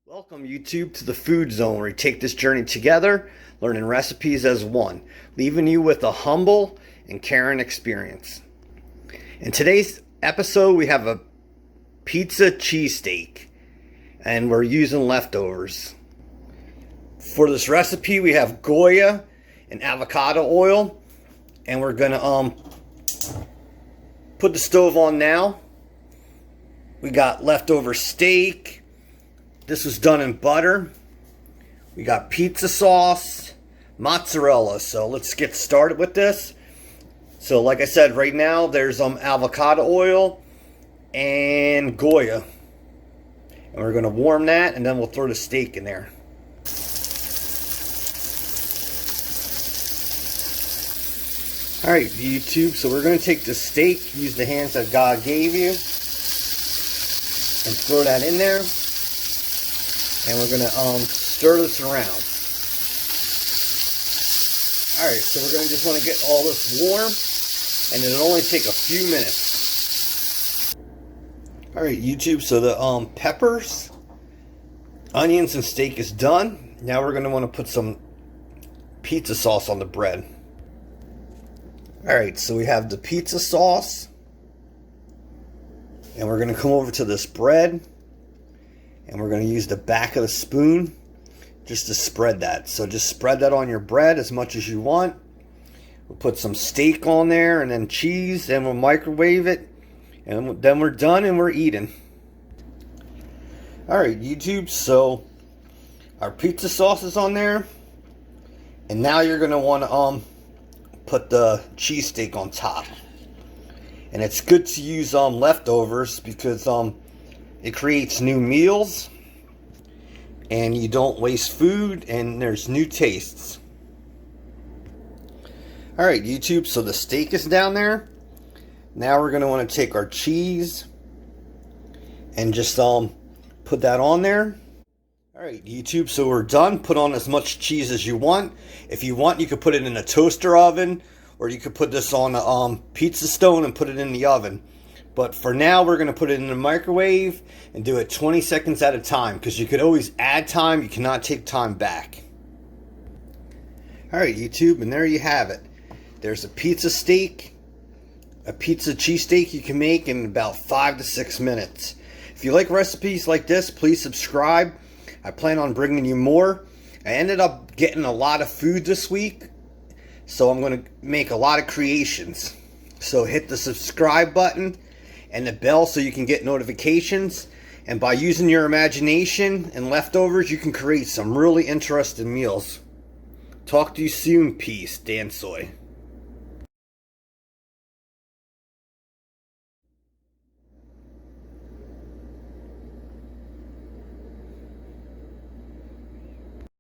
Welcome YouTube to the Food Zone, where we take this journey together, learning recipes as one, leaving you with a humble and caring experience. In today's episode, we have a pizza cheesesteak, and we're using leftovers. For this recipe, we have Goya and avocado oil, and we're gonna put the stove on now. We got leftover steak. This was done in butter. We got pizza sauce, mozzarella. So let's get started with this. So like I said, right now there's avocado oil and Goya. And we're gonna warm that, and then we'll throw the steak in there. Alright YouTube, so we're gonna take the steak, use the hands that God gave you, and throw that in there. And we're going to stir this around. Alright, so we're going to just want to get all this warm, and it'll only take a few minutes. Alright YouTube, so the peppers, onions, and steak is done. Now we're going to want to put some pizza sauce on the bread. Alright, so we have the pizza sauce, and we're going to come over to this bread. And we're going to use the back of the spoon just to spread that. So just spread that on your bread as much as you want. We'll put some steak on there and then cheese, and we'll microwave it. And then we're done and we're eating. Alright YouTube, so our pizza sauce is on there. And now you're going to want to put the cheesesteak on top. And it's good to use leftovers because it creates new meals, and you don't waste food, and there's new tastes. Alright YouTube, so the steak is down there. Now we're going to want to take our cheese and just put that on there. Alright YouTube, so we're done. Put on as much cheese as you want. If you want, you could put it in a toaster oven, or you could put this on a pizza stone and put it in the oven. But for now, we're going to put it in the microwave and do it 20 seconds at a time, because you could always add time. You cannot take time back. Alright YouTube, and there you have it. There's a pizza steak, a pizza cheesesteak you can make in about 5 to 6 minutes. If you like recipes like this, please subscribe. I plan on bringing you more. I ended up getting a lot of food this week, so I'm going to make a lot of creations. So hit the subscribe button and the bell so you can get notifications. And by using your imagination and leftovers, you can create some really interesting meals. Talk to you soon. Peace. Dansoy.